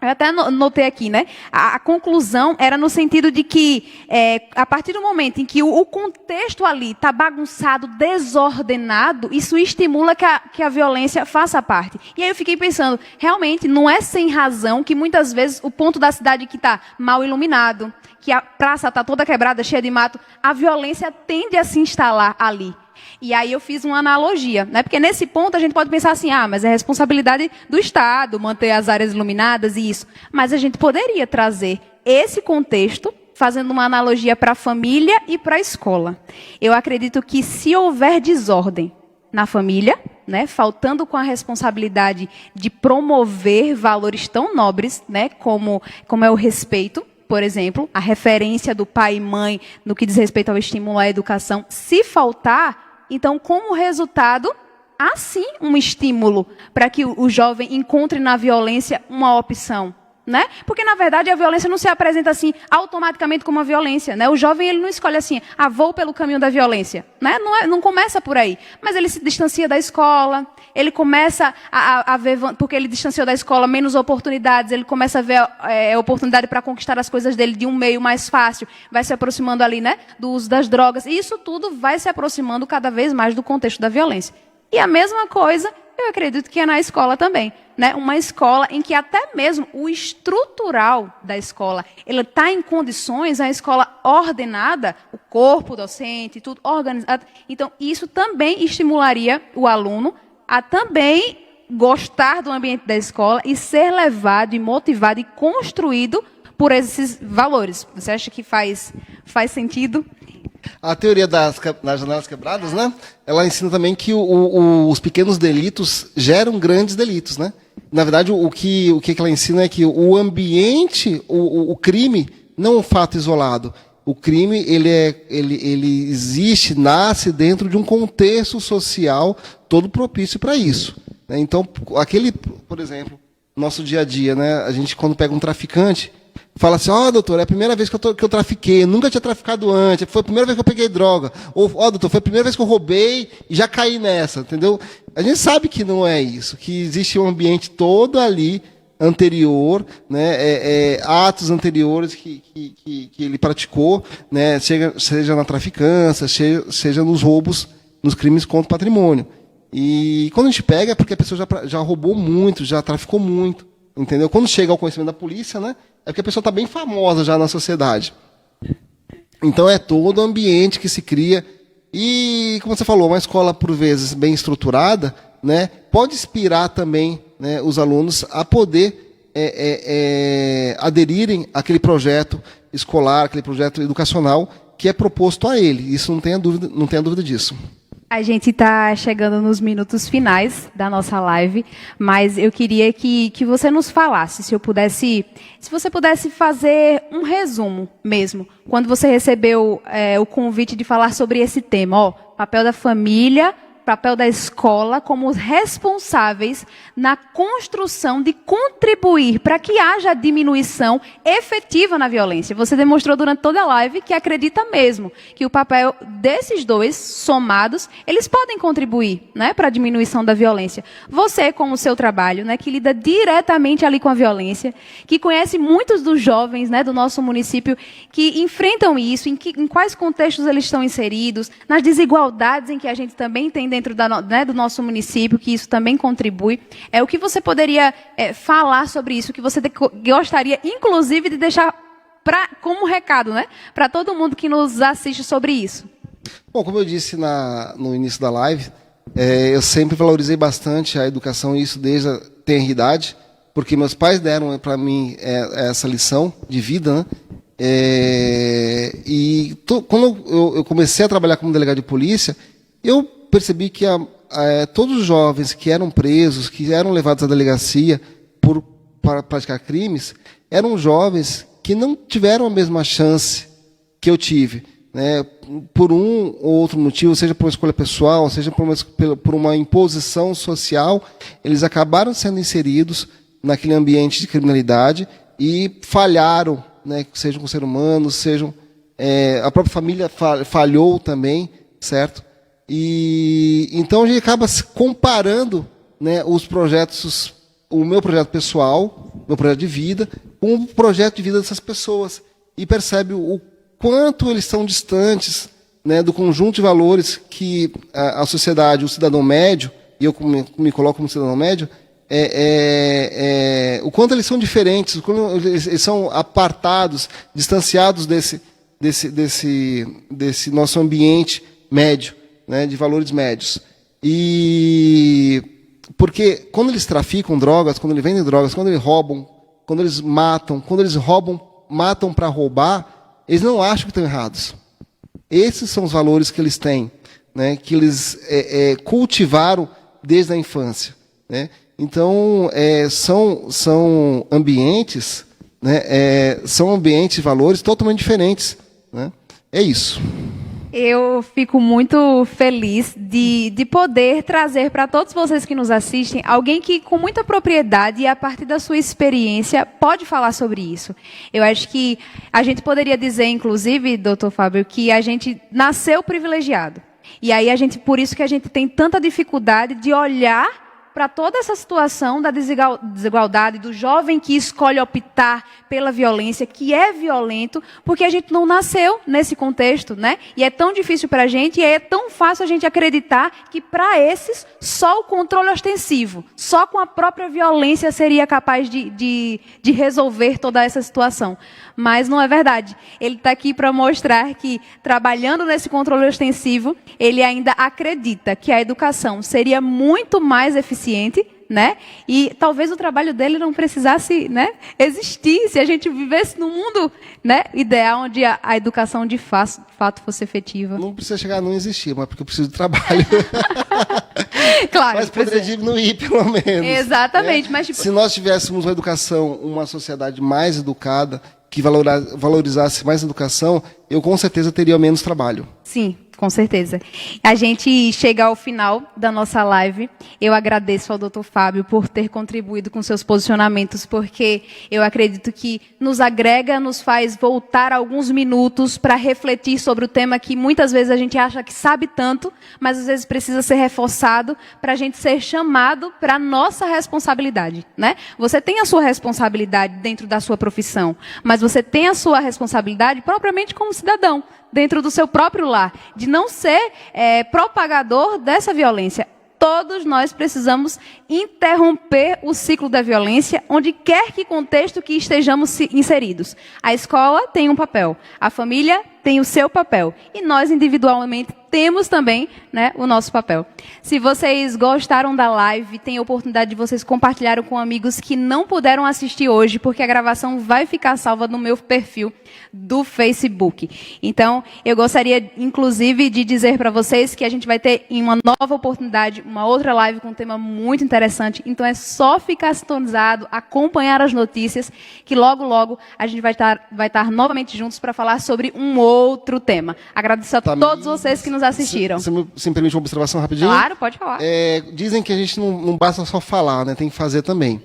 Eu até notei aqui, né? A conclusão era no sentido de que, a partir do momento em que o contexto ali está bagunçado, desordenado, isso estimula que a violência faça parte. E aí eu fiquei pensando, realmente, não é sem razão que muitas vezes o ponto da cidade que está mal iluminado, que a praça está toda quebrada, cheia de mato, a violência tende a se instalar ali. E aí eu fiz uma analogia, né? Porque nesse ponto a gente pode pensar assim, mas é responsabilidade do Estado manter as áreas iluminadas e isso. Mas a gente poderia trazer esse contexto, fazendo uma analogia para a família e para a escola. Eu acredito que se houver desordem na família, né, faltando com a responsabilidade de promover valores tão nobres, né, como é o respeito, por exemplo, a referência do pai e mãe no que diz respeito ao estímulo à educação, se faltar, então, como resultado, há sim um estímulo para que o jovem encontre na violência uma opção, né? Porque, na verdade, a violência não se apresenta assim automaticamente como uma violência, né? O jovem ele não escolhe assim, vou pelo caminho da violência, né? Não começa por aí. Mas ele se distancia da escola, ele começa a ver, porque ele distanciou da escola, menos oportunidades, ele começa a ver oportunidade para conquistar as coisas dele de um meio mais fácil, vai se aproximando ali, né, do uso das drogas, e isso tudo vai se aproximando cada vez mais do contexto da violência. E a mesma coisa, eu acredito que é na escola também, né? Uma escola em que até mesmo o estrutural da escola, ele está em condições, a escola ordenada, o corpo docente, tudo organizado. Então, isso também estimularia o aluno a também gostar do ambiente da escola e ser levado e motivado e construído por esses valores. Você acha que faz sentido? A teoria das janelas quebradas, né? Ela ensina também que os pequenos delitos geram grandes delitos, né? Na verdade, o que ela ensina é que o ambiente, o crime, não é um fato isolado. O crime ele existe, nasce dentro de um contexto social todo propício para isso. Né? Então, por exemplo, nosso dia a dia, né? A gente quando pega um traficante fala assim, doutor, é a primeira vez que eu trafiquei, eu nunca tinha traficado antes, foi a primeira vez que eu peguei droga. Ou, doutor, foi a primeira vez que eu roubei e já caí nessa, entendeu? A gente sabe que não é isso, que existe um ambiente todo ali, anterior, né, atos anteriores que ele praticou, né, seja na traficância, seja nos roubos, nos crimes contra o patrimônio. E quando a gente pega é porque a pessoa já roubou muito, já traficou muito, entendeu? Quando chega ao conhecimento da polícia, né, é porque a pessoa está bem famosa já na sociedade. Então é todo o ambiente que se cria E, como você falou, uma escola, por vezes, bem estruturada, né, pode inspirar também, né, os alunos a poder aderirem àquele projeto escolar, aquele projeto educacional que é proposto a ele. Isso não tenha dúvida disso. A gente está chegando nos minutos finais da nossa live, mas eu queria que você nos falasse, se você pudesse fazer um resumo mesmo, quando você recebeu o convite de falar sobre esse tema, papel da família, papel da escola como os responsáveis na construção de contribuir para que haja diminuição efetiva na violência. Você demonstrou durante toda a live que acredita mesmo que o papel desses dois somados, eles podem contribuir, né, para a diminuição da violência. Você, com o seu trabalho, né, que lida diretamente ali com a violência, que conhece muitos dos jovens, né, do nosso município que enfrentam isso, em quais contextos eles estão inseridos, nas desigualdades em que a gente também tem dentro do nosso município, que isso também contribui. O que você poderia falar sobre isso, que você gostaria, inclusive, de deixar como recado, né, para todo mundo que nos assiste sobre isso? Bom, como eu disse no início da live, eu sempre valorizei bastante a educação, isso desde a tenra idade, porque meus pais deram para mim essa lição de vida, né? Quando eu comecei a trabalhar como delegado de polícia, eu percebi que todos os jovens que eram presos, que eram levados à delegacia para praticar crimes, eram jovens que não tiveram a mesma chance que eu tive, né? Por um ou outro motivo, seja por uma escolha pessoal, seja por uma imposição social, eles acabaram sendo inseridos naquele ambiente de criminalidade e falharam, né? Sejam com ser humanos, sejam... a própria família falhou também, certo? E então a gente acaba se comparando, né, os projetos, o meu projeto pessoal, meu projeto de vida, com o projeto de vida dessas pessoas e percebe o quanto eles estão distantes, né, do conjunto de valores que a sociedade, o cidadão médio, e eu me coloco como cidadão médio, o quanto eles são diferentes, o quanto eles são apartados, distanciados desse nosso ambiente médio, né, de valores médios. E porque quando eles traficam drogas, quando eles vendem drogas, quando eles roubam, quando eles matam, matam para roubar, eles não acham que estão errados. Esses são os valores que eles têm, né, que eles cultivaram desde a infância, né? Então são ambientes, né, são ambientes e valores totalmente diferentes, né? É isso. Eu fico muito feliz de poder trazer para todos vocês que nos assistem alguém que, com muita propriedade e a partir da sua experiência, pode falar sobre isso. Eu acho que a gente poderia dizer, inclusive, doutor Fábio, que a gente nasceu privilegiado. E aí, por isso que a gente tem tanta dificuldade de olhar para toda essa situação da desigualdade, do jovem que escolhe optar pela violência, que é violento, porque a gente não nasceu nesse contexto, né? E é tão difícil para a gente, e é tão fácil a gente acreditar que para esses, só o controle ostensivo, só com a própria violência seria capaz de resolver toda essa situação. Mas não é verdade. Ele está aqui para mostrar que, trabalhando nesse controle ostensivo, ele ainda acredita que a educação seria muito mais eficiente, né? E talvez o trabalho dele não precisasse, né, existir se a gente vivesse num mundo, né, ideal onde a educação de fato fosse efetiva. Não precisa chegar a não existir, mas porque eu preciso de trabalho. Claro, mas poderia diminuir, pelo menos. Exatamente. Né? Mas, se nós tivéssemos uma educação, uma sociedade mais educada, que valorizasse mais a educação, eu com certeza teria menos trabalho. Sim, com certeza. A gente chega ao final da nossa live. Eu agradeço ao Dr. Fábio por ter contribuído com seus posicionamentos, porque eu acredito que nos agrega, nos faz voltar alguns minutos para refletir sobre o tema que muitas vezes a gente acha que sabe tanto, mas às vezes precisa ser reforçado para a gente ser chamado para a nossa responsabilidade, né? Você tem a sua responsabilidade dentro da sua profissão, mas você tem a sua responsabilidade propriamente como cidadão, dentro do seu próprio lar, de não ser propagador dessa violência. Todos nós precisamos interromper o ciclo da violência, onde quer que contexto que estejamos inseridos. A escola tem um papel, a família tem o seu papel, e nós individualmente temos também, né, o nosso papel. Se vocês gostaram da live, tem a oportunidade de vocês compartilharem com amigos que não puderam assistir hoje, porque a gravação vai ficar salva no meu perfil do Facebook. Então, eu gostaria, inclusive, de dizer para vocês que a gente vai ter em uma nova oportunidade, uma outra live com um tema muito interessante. Então, é só ficar sintonizado, acompanhar as notícias, que logo, logo a gente vai estar novamente juntos para falar sobre um outro tema. Agradeço a todos vocês que nos assistiram. Se me permite uma observação rapidinho? Claro, pode falar. Dizem que a gente não basta só falar, né? Tem que fazer também.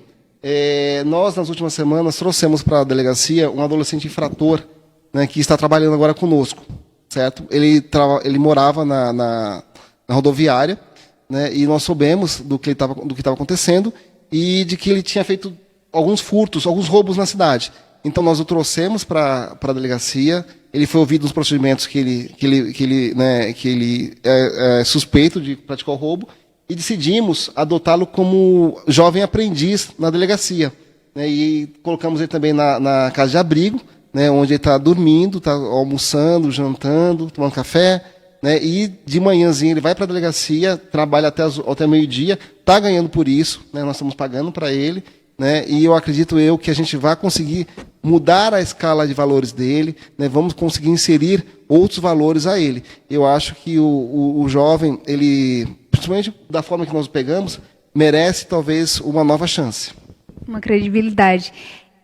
Nós, nas últimas semanas, trouxemos para a delegacia um adolescente infrator, né, que está trabalhando agora conosco, certo? Ele morava na rodoviária, né, e nós soubemos do que estava acontecendo e de que ele tinha feito alguns furtos, alguns roubos na cidade. Então nós o trouxemos para a delegacia. Ele foi ouvido nos procedimentos que ele é suspeito de praticar o roubo e decidimos adotá-lo como jovem aprendiz na delegacia, né, e colocamos ele também na casa de abrigo, né, onde ele está dormindo, está almoçando, jantando, tomando café, né, e de manhãzinha ele vai para a delegacia, trabalha até meio-dia, está ganhando por isso, né, nós estamos pagando para ele, né, e eu acredito que a gente vai conseguir mudar a escala de valores dele, né, vamos conseguir inserir outros valores a ele. Eu acho que o jovem, ele, principalmente da forma que nós o pegamos, merece talvez uma nova chance. Uma credibilidade.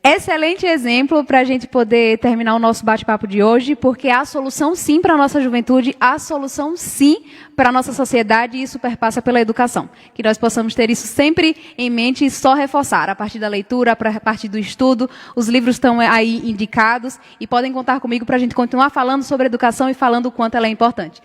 Excelente exemplo para a gente poder terminar o nosso bate-papo de hoje, porque há solução sim para a nossa juventude, há solução sim para a nossa sociedade, e isso perpassa pela educação. Que nós possamos ter isso sempre em mente e só reforçar, a partir da leitura, a partir do estudo. Os livros estão aí indicados e podem contar comigo para a gente continuar falando sobre educação e falando o quanto ela é importante.